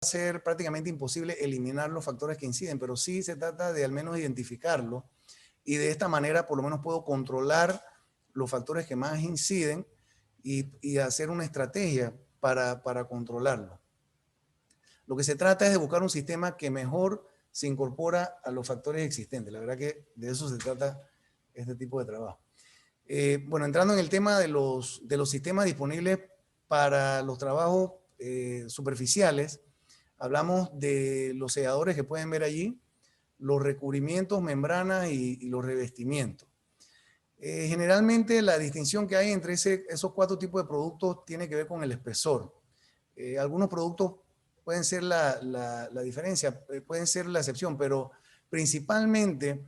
ser prácticamente imposible eliminar los factores que inciden, pero sí se trata de al menos identificarlo y de esta manera por lo menos puedo controlar los factores que más inciden y hacer una estrategia para controlarlo. Lo que se trata es de buscar un sistema que mejor se incorpora a los factores existentes. La verdad que de eso se trata este tipo de trabajo. Bueno, entrando en el tema de los sistemas disponibles para los trabajos superficiales, hablamos de los selladores que pueden ver allí, los recubrimientos, membranas y los revestimientos. Generalmente la distinción que hay entre esos 4 tipos de productos tiene que ver con el espesor. Algunos productos pueden ser la diferencia, pueden ser la excepción, pero principalmente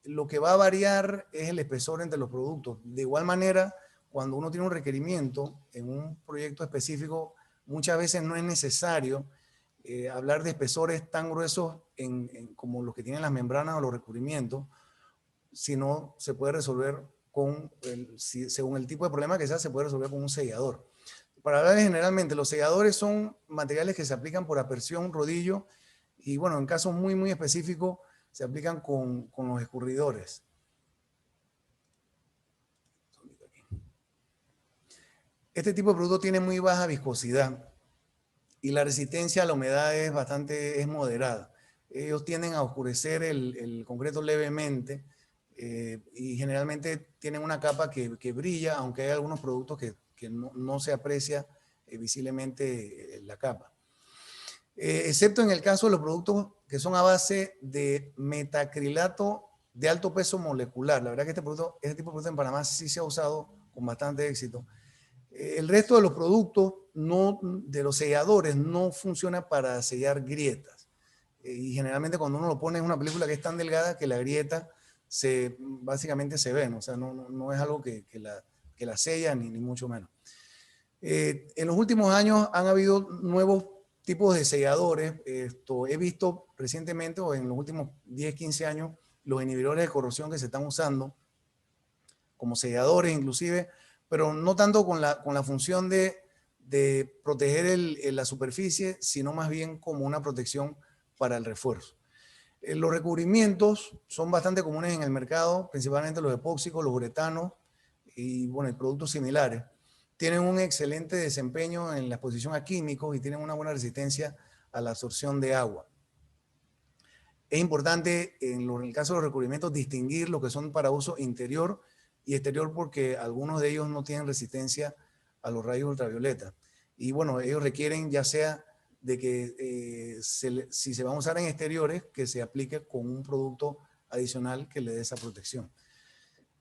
lo que va a variar es el espesor entre los productos. De igual manera, cuando uno tiene un requerimiento en un proyecto específico, muchas veces no es necesario hablar de espesores tan gruesos como los que tienen las membranas o los recubrimientos, sino se puede resolver según el tipo de problema que sea, se puede resolver con un sellador. Para hablar generalmente, los selladores son materiales que se aplican por aspersión, rodillo, y bueno, en casos muy, muy específicos, se aplican con los escurridores. Este tipo de producto tiene muy baja viscosidad y la resistencia a la humedad es moderada. Ellos tienden a oscurecer el concreto levemente y generalmente tienen una capa que brilla, aunque hay algunos productos que no se aprecia visiblemente la capa. Excepto en el caso de los productos que son a base de metacrilato de alto peso molecular. La verdad que este tipo de producto en Panamá sí se ha usado con bastante éxito. El resto de los productos de los selladores no funciona para sellar grietas. Y generalmente cuando uno lo pone en una película que es tan delgada que la grieta básicamente se ve, ¿no? O sea, no es algo que la sella ni mucho menos. En los últimos años han habido nuevos tipos de selladores. He visto recientemente o en los últimos 10, 15 años los inhibidores de corrosión que se están usando como selladores inclusive, pero no tanto con la función de proteger la superficie, sino más bien como una protección para el refuerzo. Los recubrimientos son bastante comunes en el mercado, principalmente los epóxicos, los uretanos y bueno, productos similares. Tienen un excelente desempeño en la exposición a químicos y tienen una buena resistencia a la absorción de agua. Es importante en el caso de los recubrimientos distinguir lo que son para uso interior y exterior porque algunos de ellos no tienen resistencia a los rayos ultravioleta. Y bueno, ellos requieren ya sea de que si se van a usar en exteriores, que se aplique con un producto adicional que le dé esa protección.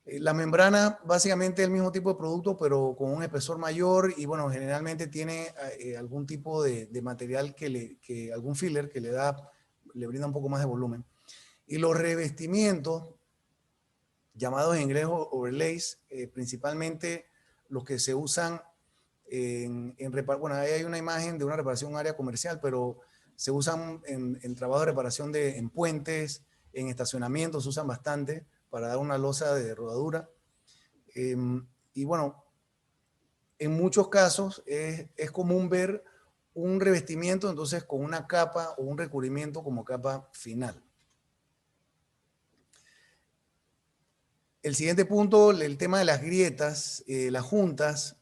La membrana básicamente es el mismo tipo de producto, pero con un espesor mayor y bueno, generalmente tiene algún tipo de material algún filler que le brinda un poco más de volumen. Y los revestimientos, llamados en inglés overlays, principalmente los que se usan bueno, ahí hay una imagen de una reparación en un área comercial, pero se usan en trabajo de reparación en puentes, en estacionamientos, se usan bastante para dar una losa de rodadura. Y bueno, en muchos casos es común ver un revestimiento entonces con una capa o un recubrimiento como capa final. El siguiente punto, el tema de las grietas, las juntas,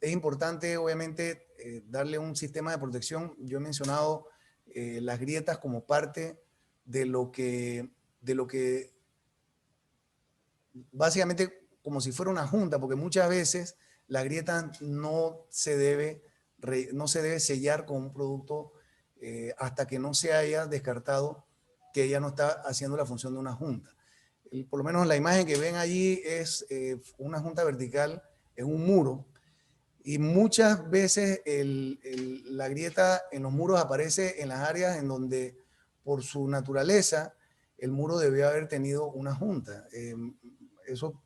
es importante obviamente darle un sistema de protección. Yo he mencionado las grietas como parte de lo que básicamente como si fuera una junta, porque muchas veces la grieta no se debe sellar con un producto hasta que no se haya descartado que ella no está haciendo la función de una junta. Por lo menos la imagen que ven allí es una junta vertical en un muro y muchas veces la grieta en los muros aparece en las áreas en donde por su naturaleza el muro debió haber tenido una junta. Eso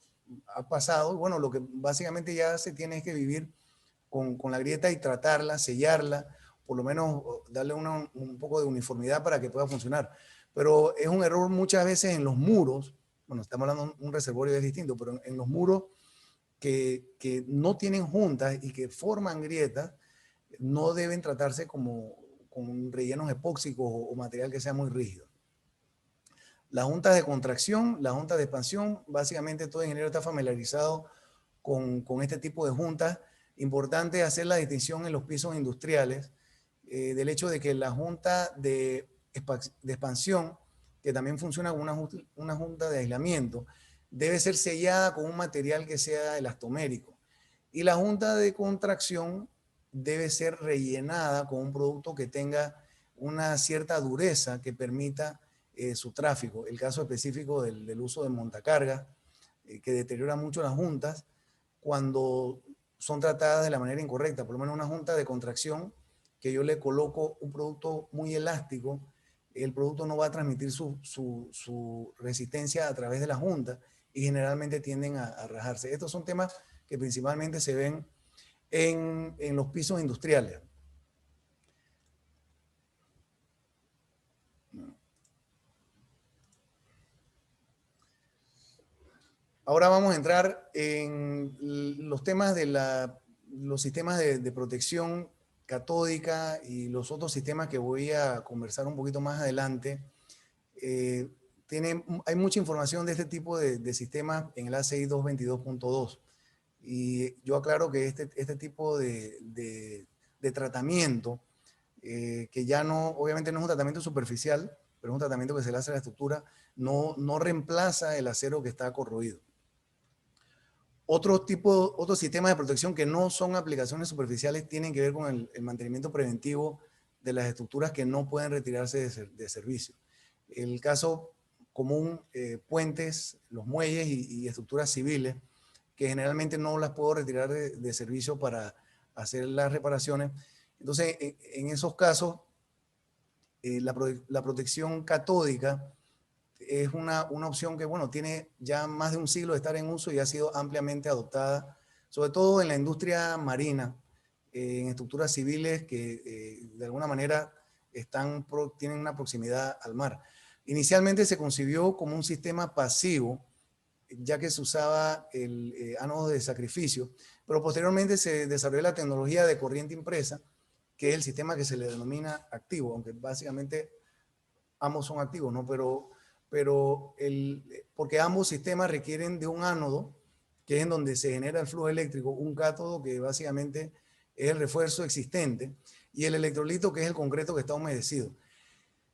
ha pasado. Bueno, lo que básicamente ya se tiene es que vivir con la grieta y tratarla, sellarla, por lo menos darle un poco de uniformidad para que pueda funcionar. Pero es un error muchas veces en los muros. Bueno, estamos hablando de un reservorio es distinto, pero en los muros que no tienen juntas y que forman grietas, no deben tratarse como con rellenos epóxicos o material que sea muy rígido. Las juntas de contracción, las juntas de expansión, básicamente todo ingeniero está familiarizado con este tipo de juntas. Importante hacer la distinción en los pisos industriales del hecho de que la junta de expansión, que también funciona como una junta de aislamiento, debe ser sellada con un material que sea elastomérico. Y la junta de contracción debe ser rellenada con un producto que tenga una cierta dureza que permita su tráfico. El caso específico del uso de montacargas, que deteriora mucho las juntas cuando son tratadas de la manera incorrecta. Por lo menos una junta de contracción que yo le coloco un producto muy elástico, el producto no va a transmitir su resistencia a través de la junta y generalmente tienden a rajarse. Estos son temas que principalmente se ven en los pisos industriales. Ahora vamos a entrar en los temas de los sistemas de protección catódica y los otros sistemas que voy a conversar un poquito más adelante. Hay mucha información de este tipo de sistemas en el ACI 222.2 y yo aclaro que este tipo de tratamiento, que ya no, obviamente no es un tratamiento superficial, pero es un tratamiento que se le hace a la estructura, no reemplaza el acero que está corroído. Otros sistemas de protección que no son aplicaciones superficiales tienen que ver con el mantenimiento preventivo de las estructuras que no pueden retirarse de servicio. El caso común, puentes, los muelles y estructuras civiles, que generalmente no las puedo retirar de servicio para hacer las reparaciones. Entonces, en esos casos, la protección catódica es una opción que, bueno, tiene ya más de un siglo de estar en uso y ha sido ampliamente adoptada, sobre todo en la industria marina, en estructuras civiles que de alguna manera tienen una proximidad al mar. Inicialmente se concibió como un sistema pasivo, ya que se usaba el ánodo de sacrificio, pero posteriormente se desarrolló la tecnología de corriente impresa, que es el sistema que se le denomina activo, aunque básicamente ambos son activos, ¿no? Porque ambos sistemas requieren de un ánodo, que es en donde se genera el flujo eléctrico, un cátodo que básicamente es el refuerzo existente, y el electrolito, que es el concreto que está humedecido.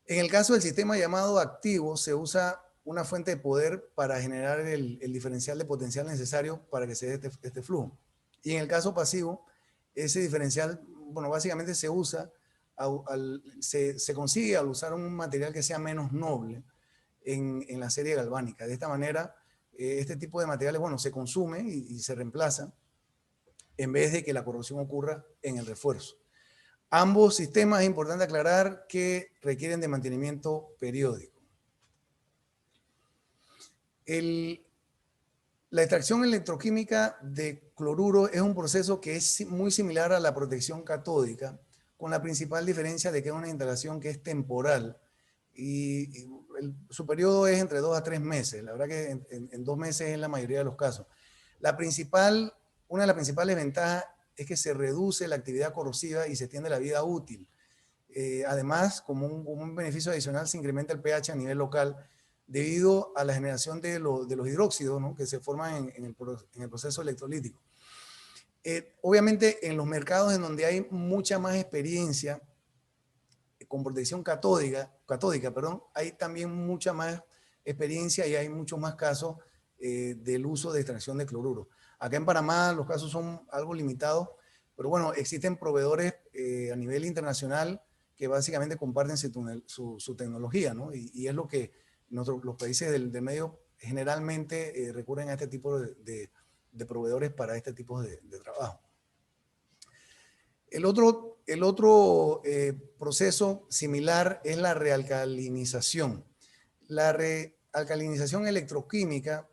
En el caso del sistema llamado activo, se usa una fuente de poder para generar el diferencial de potencial necesario para que se dé este flujo. Y en el caso pasivo, ese diferencial, bueno, básicamente se usa, se consigue al usar un material que sea menos noble en la serie galvánica. De esta manera, este tipo de materiales, bueno, se consume y se reemplaza en vez de que la corrosión ocurra en el refuerzo. Ambos sistemas es importante aclarar que requieren de mantenimiento periódico. La extracción electroquímica de cloruro es un proceso que es muy similar a la protección catódica, con la principal diferencia de que es una instalación que es temporal y su periodo es entre 2 a 3 meses. La verdad que en 2 meses en la mayoría de los casos. Una de las principales ventajas es que se reduce la actividad corrosiva y se extiende la vida útil. Además, como un beneficio adicional, se incrementa el pH a nivel local debido a la generación de los hidróxidos, ¿no?, que se forman en el proceso electrolítico. Obviamente, en los mercados en donde hay mucha más experiencia con protección catódica, hay también mucha más experiencia y hay muchos más casos del uso de extracción de cloruro. Acá en Panamá los casos son algo limitados, pero bueno, existen proveedores a nivel internacional que básicamente comparten su tecnología, ¿no? Y es lo que los países del medio generalmente recurren a este tipo de proveedores para este tipo de trabajo. El otro proceso similar es la realcalinización. La realcalinización electroquímica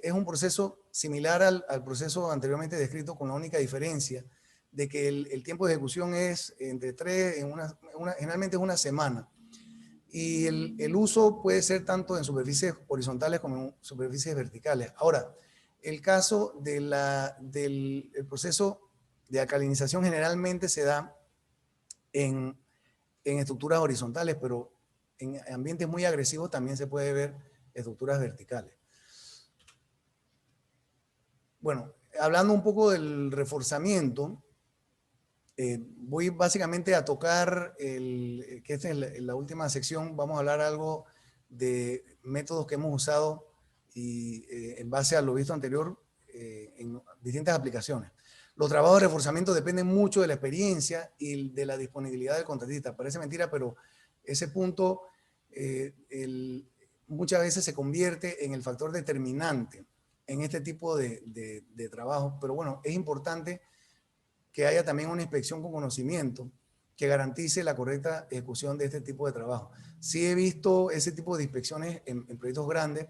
es un proceso similar al proceso anteriormente descrito, con la única diferencia de que el tiempo de ejecución es entre 3, generalmente es una semana. Y el uso puede ser tanto en superficies horizontales como en superficies verticales. Ahora, el caso del proceso de alcalinización generalmente se da en estructuras horizontales, pero en ambientes muy agresivos también se puede ver estructuras verticales. Bueno, hablando un poco del reforzamiento, voy básicamente a tocar, que esta es la última sección, vamos a hablar algo de métodos que hemos usado y en base a lo visto anterior en distintas aplicaciones. Los trabajos de reforzamiento dependen mucho de la experiencia y de la disponibilidad del contratista. Parece mentira, pero ese punto muchas veces se convierte en el factor determinante en este tipo de trabajo. Pero bueno, es importante que haya también una inspección con conocimiento que garantice la correcta ejecución de este tipo de trabajo. Sí he visto ese tipo de inspecciones en proyectos grandes,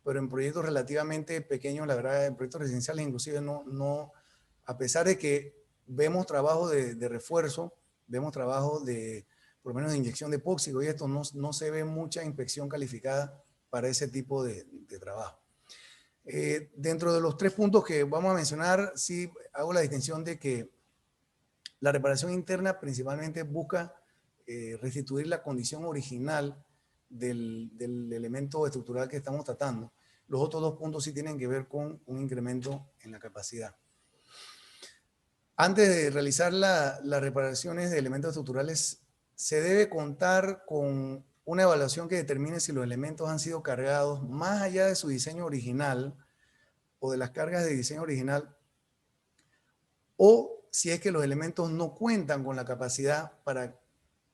pero en proyectos relativamente pequeños, la verdad, en proyectos residenciales inclusive no, a pesar de que vemos trabajo de refuerzo, vemos trabajo por lo menos de inyección de epóxico y esto, no se ve mucha inspección calificada para ese tipo de trabajo. Dentro de los 3 puntos que vamos a mencionar, sí hago la distinción de que la reparación interna principalmente busca restituir la condición original del elemento estructural que estamos tratando. Los otros 2 puntos sí tienen que ver con un incremento en la capacidad. Antes de realizar las reparaciones de elementos estructurales, se debe contar con una evaluación que determine si los elementos han sido cargados más allá de su diseño original o de las cargas de diseño original, o si es que los elementos no cuentan con la capacidad para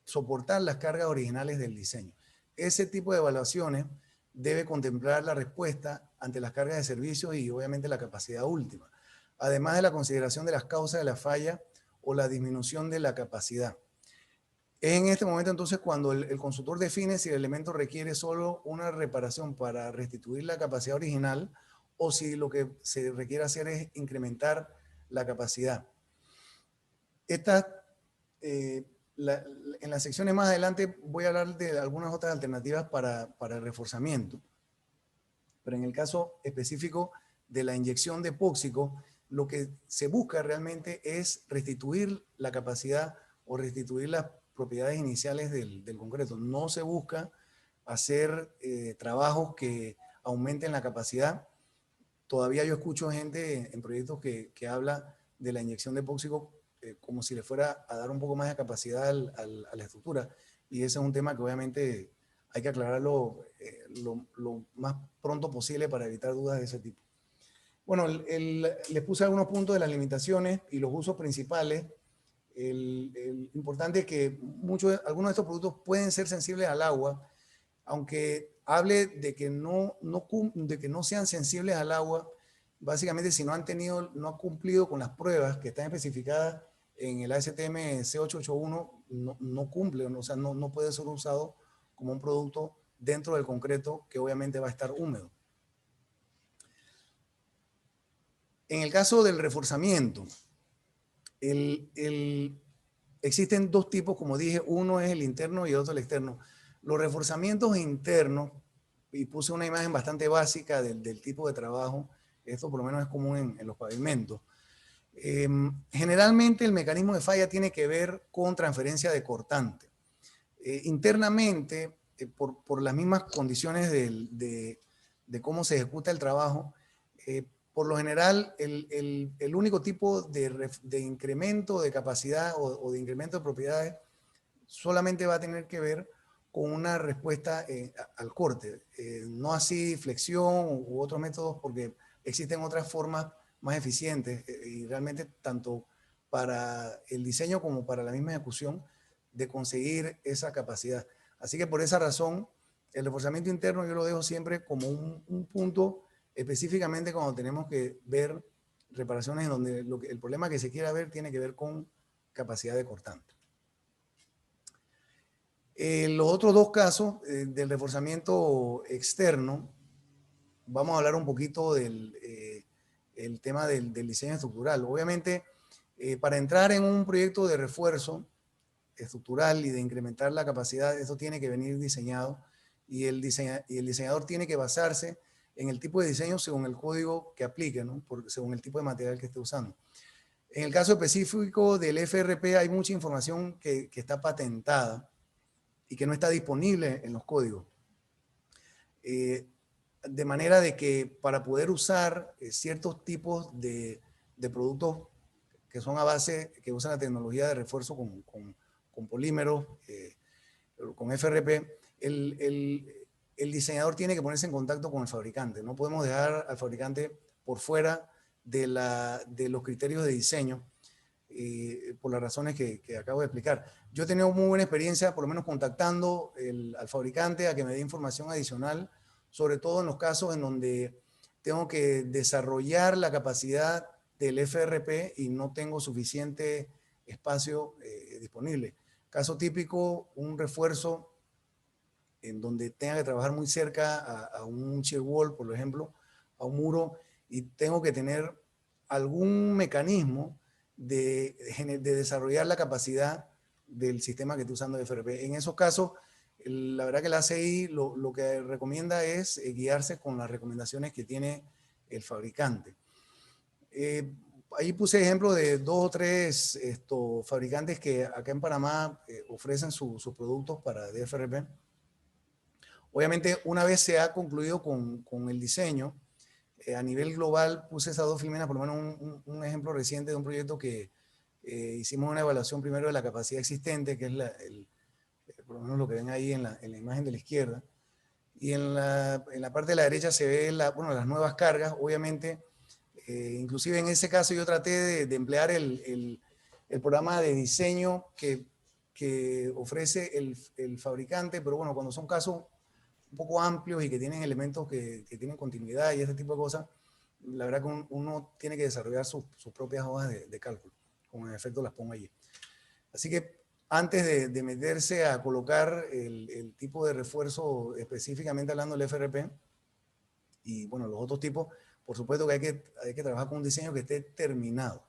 soportar las cargas originales del diseño. Ese tipo de evaluaciones debe contemplar la respuesta ante las cargas de servicios y obviamente la capacidad última, además de la consideración de las causas de la falla o la disminución de la capacidad. Es en este momento entonces cuando el consultor define si el elemento requiere solo una reparación para restituir la capacidad original o si lo que se requiere hacer es incrementar la capacidad. En las secciones más adelante voy a hablar de algunas otras alternativas para el reforzamiento. Pero en el caso específico de la inyección de epóxico, lo que se busca realmente es restituir la capacidad o restituir las propiedades iniciales del concreto. No se busca hacer trabajos que aumenten la capacidad. Todavía yo escucho gente en proyectos que habla de la inyección de epóxico como si le fuera a dar un poco más de capacidad a la estructura. Y ese es un tema que obviamente hay que aclararlo lo más pronto posible para evitar dudas de ese tipo. Bueno, les puse algunos puntos de las limitaciones y los usos principales. Importante es que algunos de estos productos pueden ser sensibles al agua, aunque hable de que no sean sensibles al agua, básicamente si no han cumplido con las pruebas que están especificadas en el ASTM C881, no cumple, o sea, no puede ser usado como un producto dentro del concreto que obviamente va a estar húmedo. En el caso del reforzamiento, existen 2 tipos, como dije, uno es el interno y otro el externo. Los reforzamientos internos, y puse una imagen bastante básica del tipo de trabajo, esto por lo menos es común en los pavimentos. Generalmente el mecanismo de falla tiene que ver con transferencia de cortante. Internamente, por las mismas condiciones de cómo se ejecuta el trabajo, por lo general, el único tipo de incremento de capacidad o de incremento de propiedades solamente va a tener que ver con una respuesta al corte. No así flexión u otros métodos, porque existen otras formas más eficientes y realmente tanto para el diseño como para la misma ejecución de conseguir esa capacidad. Así que por esa razón, el reforzamiento interno yo lo dejo siempre como un punto específicamente cuando tenemos que ver reparaciones en donde el problema que se quiera ver tiene que ver con capacidad de cortante. Los otros 2 casos del reforzamiento externo, vamos a hablar un poquito del el tema del diseño estructural. Obviamente, para entrar en un proyecto de refuerzo estructural y de incrementar la capacidad, eso tiene que venir diseñado y el diseñador tiene que basarse en el tipo de diseño según el código que aplique, ¿no? Según el tipo de material que esté usando. En el caso específico del FRP hay mucha información que está patentada y que no está disponible en los códigos. De manera de que para poder usar ciertos tipos de productos que son a base, que usan la tecnología de refuerzo con polímeros, con FRP, el diseñador tiene que ponerse en contacto con el fabricante. No podemos dejar al fabricante por fuera de los criterios de diseño, por las razones que acabo de explicar. Yo he tenido muy buena experiencia, por lo menos contactando al fabricante a que me dé información adicional, sobre todo en los casos en donde tengo que desarrollar la capacidad del FRP y no tengo suficiente espacio disponible. Caso típico, un refuerzo en donde tenga que trabajar muy cerca a un shear wall, por ejemplo, a un muro, y tengo que tener algún mecanismo de desarrollar la capacidad del sistema que estoy usando de FRP. En esos casos, la verdad que la ACI lo que recomienda es guiarse con las recomendaciones que tiene el fabricante. Ahí puse ejemplo de 2 o 3 fabricantes que acá en Panamá ofrecen sus productos para DFRP. Obviamente, una vez se ha concluido con el diseño, a nivel global puse esas 2 filminas, por lo menos un ejemplo reciente de un proyecto que hicimos una evaluación primero de la capacidad existente, que es por lo menos lo que ven ahí en la imagen de la izquierda. Y en la parte de la derecha se ve las nuevas cargas. Obviamente, inclusive en ese caso yo traté de emplear el programa de diseño que ofrece el fabricante, pero bueno, cuando son casos un poco amplios y que tienen elementos que tienen continuidad y ese tipo de cosas, la verdad que uno tiene que desarrollar sus propias hojas de cálculo, como en efecto las pongo allí. Así que antes de meterse a colocar el tipo de refuerzo, específicamente hablando del FRP, y bueno, los otros tipos, por supuesto que hay que trabajar con un diseño que esté terminado.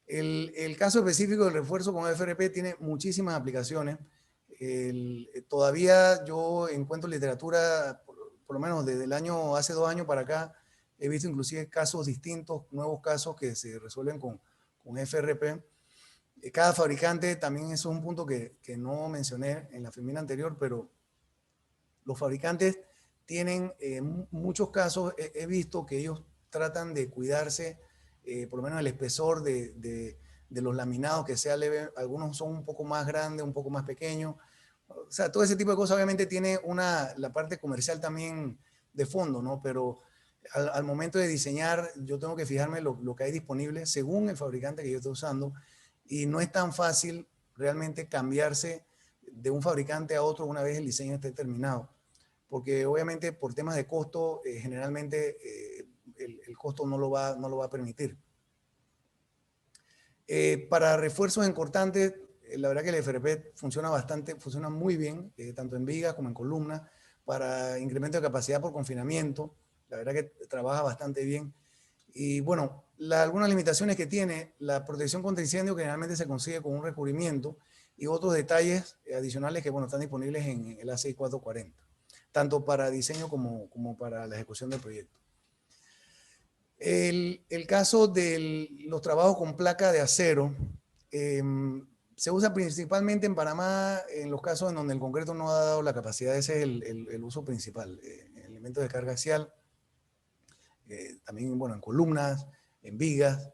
El caso específico del refuerzo con FRP tiene muchísimas aplicaciones. Todavía yo encuentro literatura, por lo menos desde hace 2 años para acá, he visto inclusive casos distintos, nuevos casos que se resuelven con FRP. Cada fabricante, también eso es un punto que no mencioné en la filmina anterior, pero los fabricantes tienen muchos casos, he visto que ellos tratan de cuidarse, por lo menos el espesor de los laminados, que sea leve. Algunos son un poco más grandes, un poco más pequeños. O sea, todo ese tipo de cosas obviamente tiene la parte comercial también de fondo, ¿no? Pero al momento de diseñar, yo tengo que fijarme lo que hay disponible según el fabricante que yo estoy usando, y no es tan fácil realmente cambiarse de un fabricante a otro una vez el diseño esté terminado, porque obviamente por temas de costo, generalmente el costo no lo va a permitir. Para refuerzos en cortantes, la verdad que el FRP funciona muy bien, tanto en vigas como en columnas. Para incremento de capacidad por confinamiento, la verdad que trabaja bastante bien. Y bueno, algunas limitaciones que tiene, la protección contra incendio, que generalmente se consigue con un recubrimiento, y otros detalles adicionales que bueno, están disponibles en el ACI 440, tanto para diseño como para la ejecución del proyecto. El caso de los trabajos con placa de acero se usa principalmente en Panamá en los casos en donde el concreto no ha dado la capacidad. Ese es el uso principal. Elementos de carga axial, también bueno, en columnas, en vigas.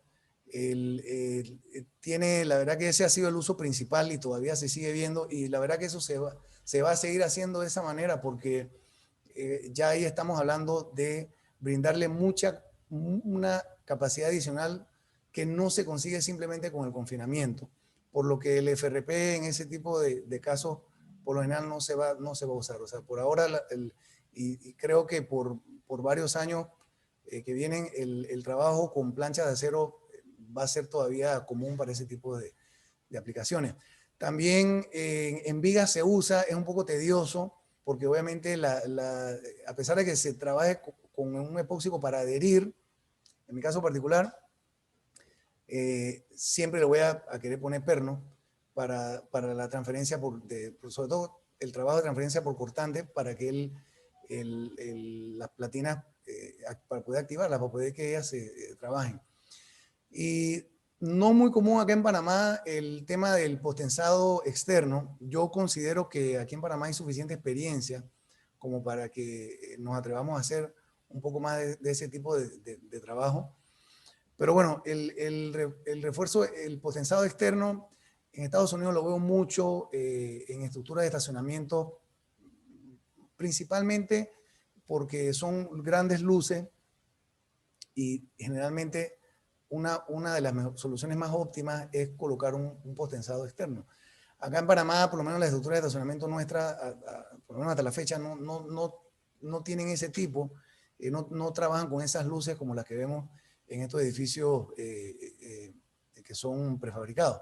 La verdad que ese ha sido el uso principal y todavía se sigue viendo, y la verdad que eso se va a seguir haciendo de esa manera, porque ya ahí estamos hablando de brindarle una capacidad adicional que no se consigue simplemente con el confinamiento, por lo que el FRP en ese tipo de casos por lo general no se va a usar. O sea, por ahora, y creo que por varios años que vienen, el trabajo con planchas de acero va a ser todavía común para ese tipo de aplicaciones. También en vigas se usa, es un poco tedioso, porque obviamente a pesar de que se trabaje con un epóxico para adherir, en mi caso particular, siempre le voy a querer poner perno para la transferencia, sobre todo el trabajo de transferencia por cortante, para que las platinas, para poder activarlas, para poder que ellas trabajen. Y no muy común acá en Panamá el tema del postensado externo. Yo considero que aquí en Panamá hay suficiente experiencia como para que nos atrevamos a hacer un poco más de ese tipo de trabajo. Pero bueno, el refuerzo, el postensado externo, en Estados Unidos lo veo mucho en estructuras de estacionamiento, principalmente porque son grandes luces y generalmente una de las soluciones más óptimas es colocar un postensado externo. Acá en Panamá, por lo menos la estructura de estacionamiento nuestra, por lo menos hasta la fecha, no tienen ese tipo, no trabajan con esas luces como las que vemos en estos edificios que son prefabricados.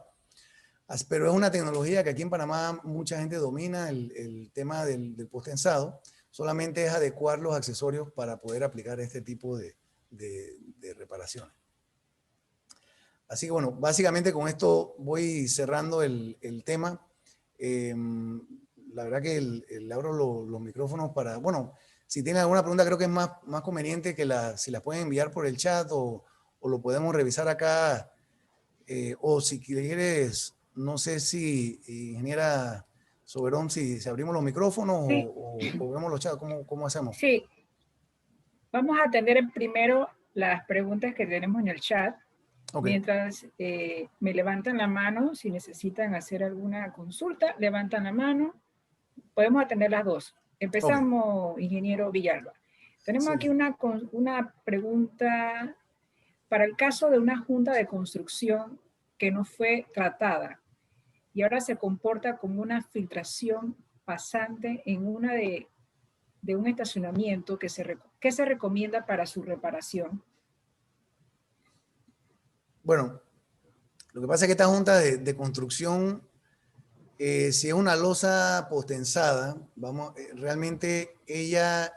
Pero es una tecnología que aquí en Panamá mucha gente domina, el tema del postensado. Solamente es adecuar los accesorios para poder aplicar este tipo de reparaciones. Así que bueno, básicamente con esto voy cerrando el tema. La verdad que abro los micrófonos para, bueno, si tienen alguna pregunta creo que es más conveniente que si la pueden enviar por el chat o lo podemos revisar acá. O si quieres, no sé si, ingeniera Soberón, si abrimos los micrófonos Sí. o vemos los chats, ¿cómo hacemos? Sí, vamos a atender primero las preguntas que tenemos en el chat. Okay. Mientras me levantan la mano, si necesitan hacer alguna consulta, levantan la mano. Podemos atender las dos. Empezamos, okay. Ingeniero Villalba. Tenemos aquí una pregunta para el caso de una junta de construcción que no fue tratada y ahora se comporta como una filtración pasante en una de un estacionamiento que se recomienda para su reparación. Bueno, lo que pasa es que esta junta de construcción, si es una losa postensada, realmente ella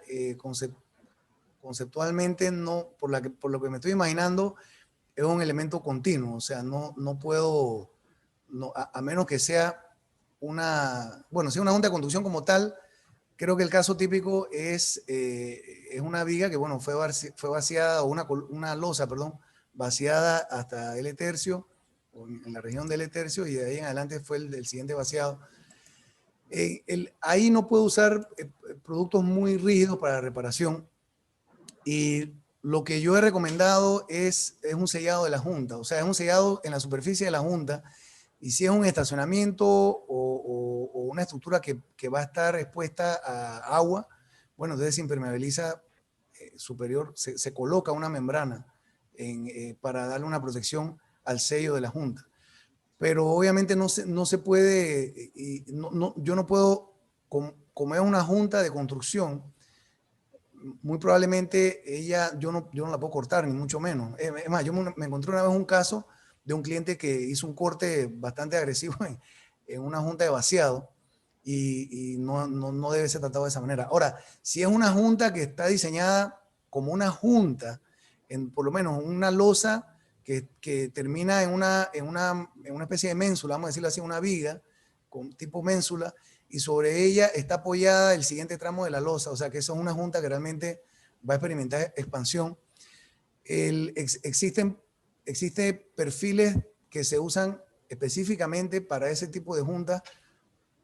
conceptualmente no, por lo que me estoy imaginando, es un elemento continuo, o sea, no puedo, a menos que sea si una junta de construcción como tal, creo que el caso típico es una viga que, bueno, fue vaciada, o una losa, perdón, vaciada hasta L tercio, en la región de L tercio, y de ahí en adelante fue el siguiente vaciado. Ahí no puedo usar productos muy rígidos para la reparación, y lo que yo he recomendado es un sellado de la junta, o sea, es un sellado en la superficie de la junta, y si es un estacionamiento o una estructura que va a estar expuesta a agua, bueno, entonces se impermeabiliza superior, se coloca una membrana para darle una protección al sello de la junta. Pero obviamente no se puede, yo no puedo, como es una junta de construcción, muy probablemente yo no la puedo cortar, ni mucho menos. Es más, yo me encontré una vez un caso de un cliente que hizo un corte bastante agresivo en una junta de vaciado y no debe ser tratado de esa manera. Ahora, si es una junta que está diseñada como una junta, por lo menos una losa que termina en una especie de ménsula, vamos a decirlo así, una viga con tipo ménsula, y sobre ella está apoyada el siguiente tramo de la losa, o sea que eso es una junta que realmente va a experimentar expansión. Existen perfiles que se usan específicamente para ese tipo de juntas,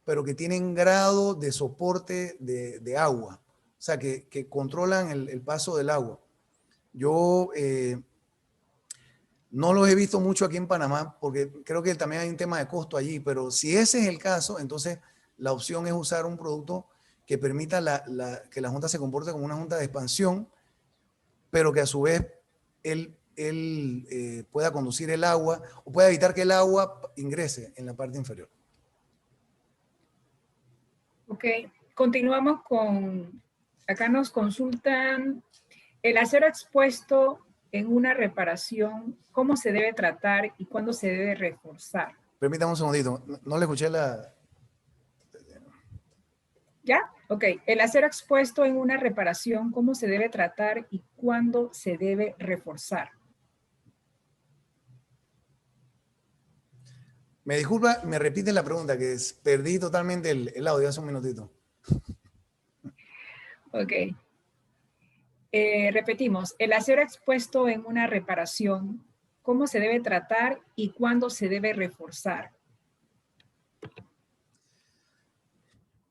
pero que tienen grado de soporte de agua, o sea que controlan el paso del agua. Yo no los he visto mucho aquí en Panamá, porque creo que también hay un tema de costo allí, pero si ese es el caso, entonces la opción es usar un producto que permita que la junta se comporte como una junta de expansión, pero que a su vez él pueda conducir el agua o pueda evitar que el agua ingrese en la parte inferior. Ok, continuamos con, acá nos consultan el acero expuesto en una reparación, ¿cómo se debe tratar y cuándo se debe reforzar? Permítame un segundito, no le escuché la... ¿Ya? Ok, el acero expuesto en una reparación, ¿cómo se debe tratar y cuándo se debe reforzar? Me disculpa, me repite la pregunta, que perdí totalmente el audio hace un minutito. Ok. Repetimos, el acero expuesto en una reparación, cómo se debe tratar y cuándo se debe reforzar.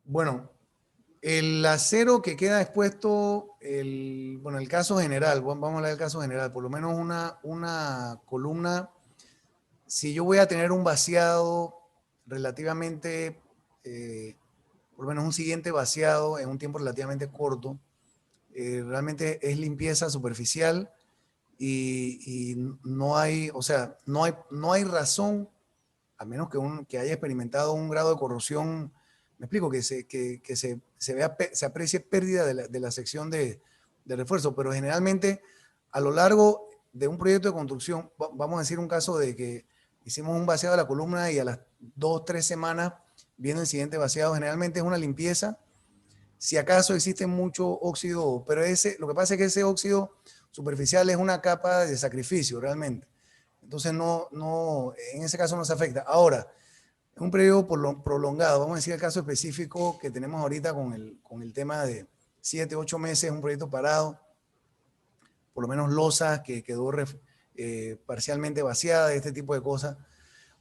Bueno, el acero que queda expuesto, bueno, el caso general, vamos a hablar del caso general, por lo menos una columna, si yo voy a tener un vaciado relativamente, por lo menos un siguiente vaciado en un tiempo relativamente corto, realmente es limpieza superficial y no hay, o sea, no hay razón, a menos que haya experimentado un grado de corrosión, me explico, se aprecie pérdida de la sección de refuerzo, pero generalmente a lo largo de un proyecto de construcción, vamos a decir un caso de que hicimos un vaciado de la columna y a las 2 o 3 semanas viene el siguiente vaciado, generalmente es una limpieza, si acaso existe mucho óxido, pero lo que pasa es que ese óxido superficial es una capa de sacrificio realmente. Entonces en ese caso no se afecta. Ahora, en un periodo prolongado, vamos a decir el caso específico que tenemos ahorita con el tema de 7, 8 meses, un proyecto parado, por lo menos losa que quedó parcialmente vaciada, este tipo de cosas,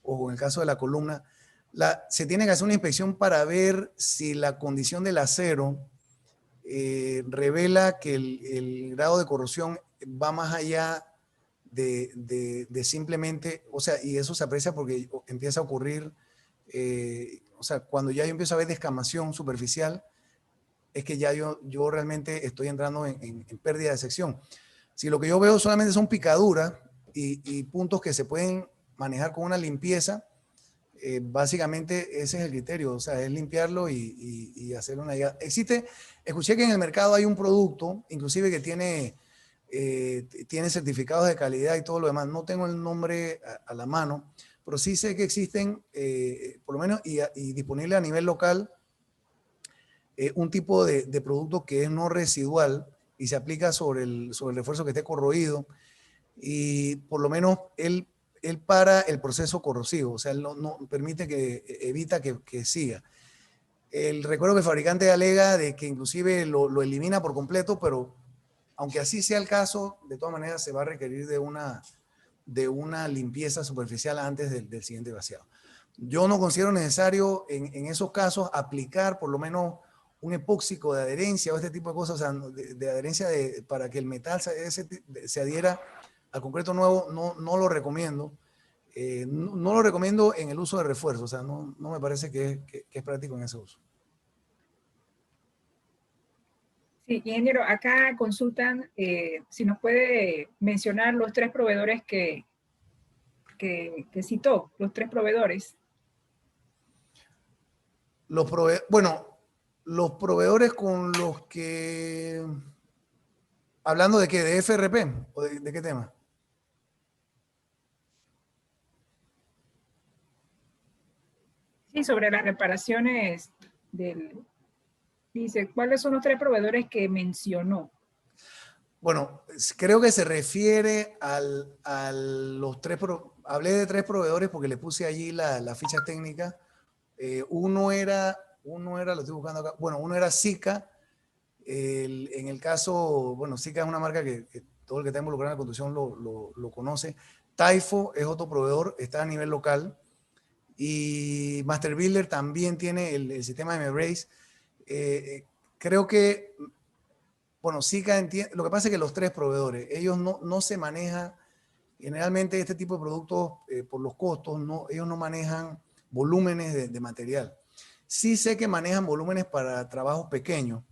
o en el caso de la columna, se tiene que hacer una inspección para ver si la condición del acero revela que el grado de corrosión va más allá de simplemente, o sea, y eso se aprecia porque empieza a ocurrir, o sea, cuando ya yo empiezo a ver descamación superficial, es que ya yo realmente estoy entrando en pérdida de sección. Si lo que yo veo solamente son picaduras y puntos que se pueden manejar con una limpieza, básicamente ese es el criterio, o sea, es limpiarlo y hacer una... Escuché que en el mercado hay un producto, inclusive que tiene certificados de calidad y todo lo demás. No tengo el nombre a la mano, pero sí sé que existen, por lo menos, y disponible a nivel local, un tipo de producto que es no residual y se aplica sobre el refuerzo que esté corroído y por lo menos él para el proceso corrosivo, o sea, él no permite evita que siga. Recuerdo que el fabricante alega de que inclusive lo elimina por completo, pero aunque así sea el caso, de todas maneras se va a requerir de una limpieza superficial antes del siguiente vaciado. Yo no considero necesario en esos casos aplicar por lo menos un epóxico de adherencia o este tipo de cosas, o sea, de adherencia para que el metal se adhiera al concreto nuevo, no lo recomiendo. No lo recomiendo en el uso de refuerzo, o sea, no me parece que es práctico en ese uso. Sí, ingeniero, acá consultan si nos puede mencionar los 3 proveedores que citó, los 3 proveedores. Bueno, los proveedores con los que... ¿Hablando de qué? ¿De FRP? ¿O de qué tema? Sí, sobre las reparaciones dice, ¿cuáles son los 3 proveedores que mencionó? Bueno, creo que se refiere a los hablé de 3 proveedores porque le puse allí la ficha técnica. Uno era, lo estoy buscando acá, bueno, uno era Sika. En el caso, bueno, Sika es una marca que todo el que está involucrado en la construcción lo conoce. Taifo es otro proveedor, está a nivel local. Y Master Builder también tiene el sistema de M-Brace. Creo que, bueno, Sika entiende, lo que pasa es que los 3 proveedores, ellos no se manejan, generalmente este tipo de productos, por los costos, ellos no manejan volúmenes de material. Sí sé que manejan volúmenes para trabajos pequeños,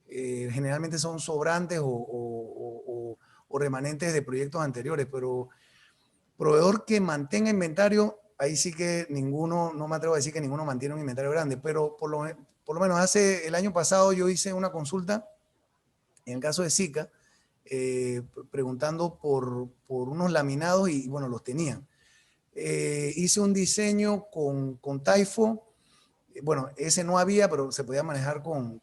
generalmente son sobrantes o remanentes de proyectos anteriores, pero proveedor que mantenga inventario, ahí sí que ninguno, no me atrevo a decir que ninguno mantiene un inventario grande, pero por lo menos el año pasado yo hice una consulta, en el caso de Sika, preguntando por unos laminados y bueno, los tenían. Hice un diseño con Taifo, bueno, ese no había, pero se podía manejar con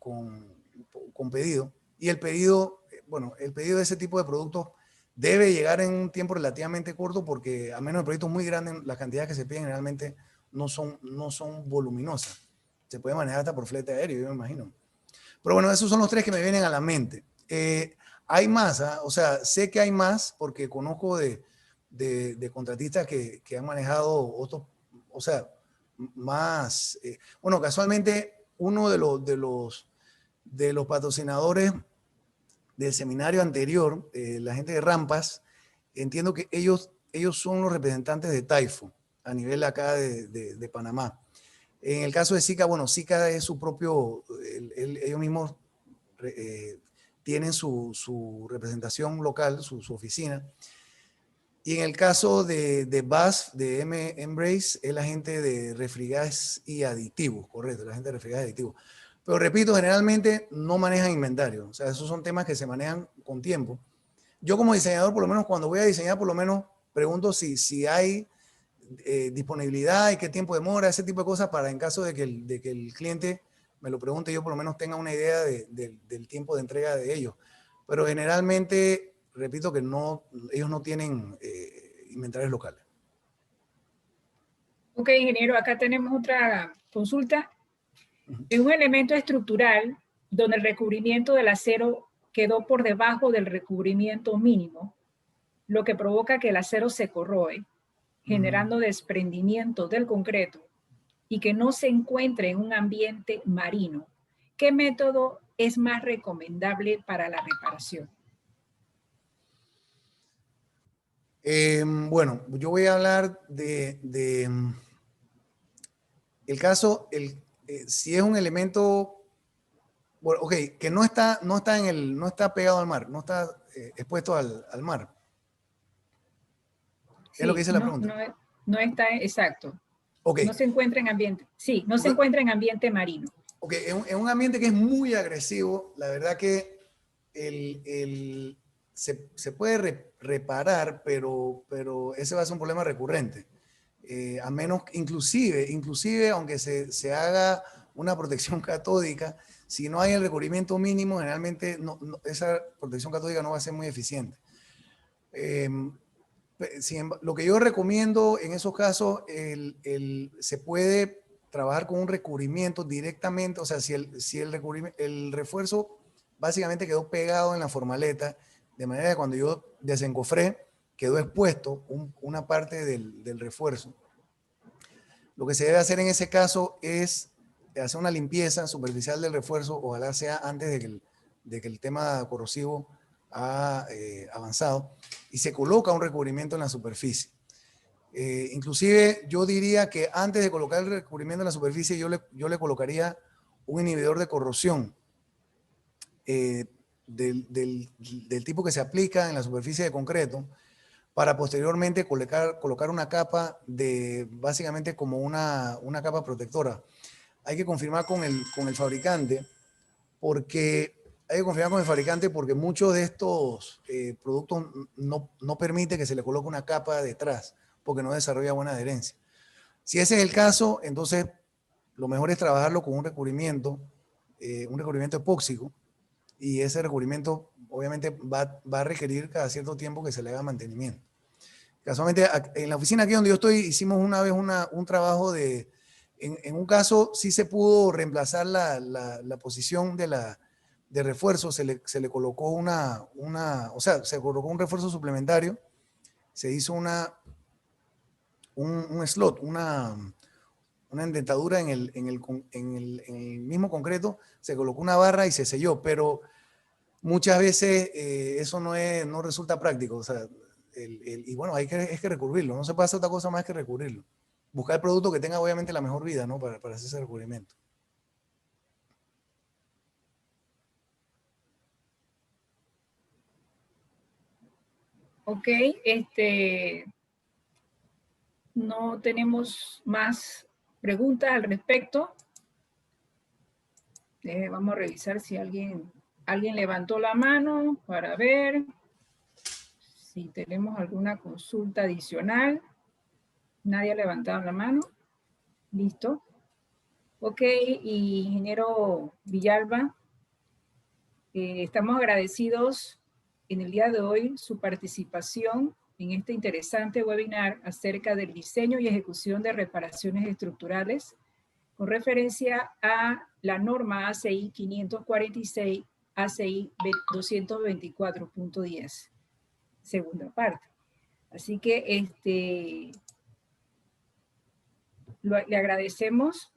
pedido. Y el pedido, bueno, el pedido de ese tipo de productos debe llegar en un tiempo relativamente corto porque a menos de proyectos muy grandes, las cantidades que se piden realmente no son voluminosas. Se puede manejar hasta por flete aéreo, yo me imagino. Pero bueno, esos son los 3 que me vienen a la mente. Hay más, o sea, sé que hay más porque conozco de de contratistas que han manejado otros, o sea, más, bueno, casualmente uno de los patrocinadores del seminario anterior, la gente de Rampas, entiendo que ellos son los representantes de Taifo a nivel acá de Panamá. En el caso de Zika, bueno, Zika es su propio, ellos mismos tienen su representación local, su oficina. Y en el caso de BASF, de Embrace, es la gente de refrigerants y aditivos, correcto, la gente de refrigerants y aditivos. Pero repito, generalmente no manejan inventario. O sea, esos son temas que se manejan con tiempo. Yo como diseñador, por lo menos cuando voy a diseñar, por lo menos pregunto si hay disponibilidad y qué tiempo demora, ese tipo de cosas, para en caso de que el cliente me lo pregunte, yo por lo menos tenga una idea del tiempo de entrega de ellos. Pero generalmente, repito que no, ellos no tienen inventarios locales. Ok, ingeniero, acá tenemos otra consulta. Es un elemento estructural donde el recubrimiento del acero quedó por debajo del recubrimiento mínimo, lo que provoca que el acero se corroe, generando desprendimiento del concreto y que no se encuentre en un ambiente marino. ¿Qué método es más recomendable para la reparación? Bueno, yo voy a hablar el caso, si es un elemento, bueno, ok, que no está no está pegado al mar, no está expuesto al mar. Es lo que Sí, dice la pregunta. no está exacto. Ok. No se encuentra en ambiente, sí, no se encuentra en ambiente marino. Ok, en un ambiente que es muy agresivo, la verdad que se puede reparar, pero ese va a ser un problema recurrente. A menos, inclusive aunque se haga una protección catódica, si no hay el recubrimiento mínimo, generalmente esa protección catódica no va a ser muy eficiente. Lo que yo recomiendo en esos casos, se puede trabajar con un recubrimiento directamente, o sea, si el refuerzo básicamente quedó pegado en la formaleta, de manera que cuando yo desencofré, quedó expuesto una parte del refuerzo. Lo que se debe hacer en ese caso es hacer una limpieza superficial del refuerzo, ojalá sea antes de que el tema corrosivo ha avanzado, y se coloca un recubrimiento en la superficie. Inclusive yo diría que antes de colocar el recubrimiento en la superficie, yo le colocaría un inhibidor de corrosión del tipo que se aplica en la superficie de concreto, para posteriormente colocar una capa básicamente como una capa protectora. Hay que confirmar con el fabricante, porque muchos de estos productos no permite que se le coloque una capa detrás, porque no desarrolla buena adherencia. Si ese es el caso, entonces lo mejor es trabajarlo con un recubrimiento epóxico, y ese recubrimiento obviamente va a requerir cada cierto tiempo que se le haga mantenimiento. Casualmente, en la oficina aquí donde yo estoy, hicimos una vez un trabajo en un caso sí se pudo reemplazar la posición de refuerzo, se le colocó o sea, se colocó un refuerzo suplementario, se hizo un slot, una endentadura en el mismo concreto, se colocó una barra y se selló, pero muchas veces eso no resulta práctico, o sea, y bueno, hay que recurrirlo, no se puede hacer otra cosa más que recurrirlo. Buscar el producto que tenga obviamente la mejor vida, ¿no? Para hacer ese recubrimiento. Ok, no tenemos más preguntas al respecto. Vamos a revisar si alguien levantó la mano para ver si tenemos alguna consulta adicional. Nadie ha levantado la mano. Listo. Ok, ingeniero Villalba, estamos agradecidos en el día de hoy su participación en este interesante webinar acerca del diseño y ejecución de reparaciones estructurales con referencia a la norma ACI 546, ACI 224.10, segunda parte. Así que le agradecemos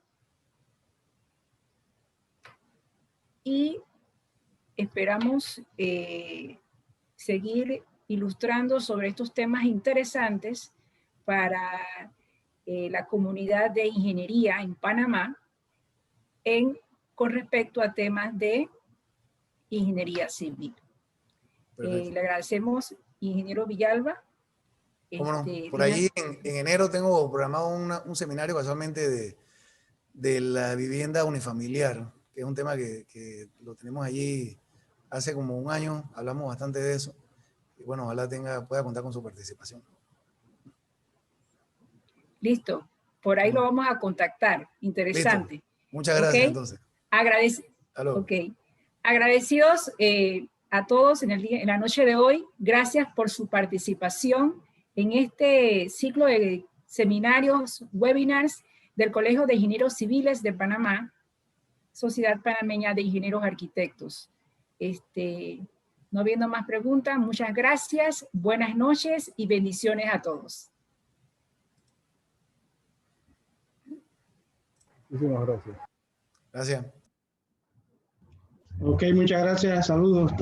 y esperamos seguir ilustrando sobre estos temas interesantes para la comunidad de ingeniería en Panamá con respecto a temas de ingeniería civil. Le agradecemos, ingeniero Villalba. ¿Cómo no? Por ahí en enero tengo programado un seminario casualmente de la vivienda unifamiliar, que es un tema que lo tenemos allí hace como un año, hablamos bastante de eso. Y bueno, ojalá pueda contar con su participación. Listo. Por ahí lo vamos a contactar. Interesante. Listo. Muchas gracias, entonces. Agradecidos a todos en la noche de hoy. Gracias por su participación en este ciclo de seminarios, webinars del Colegio de Ingenieros Civiles de Panamá, Sociedad Panameña de Ingenieros Arquitectos. No habiendo más preguntas, muchas gracias, buenas noches y bendiciones a todos. Muchísimas gracias. Gracias. Ok, muchas gracias. Saludos.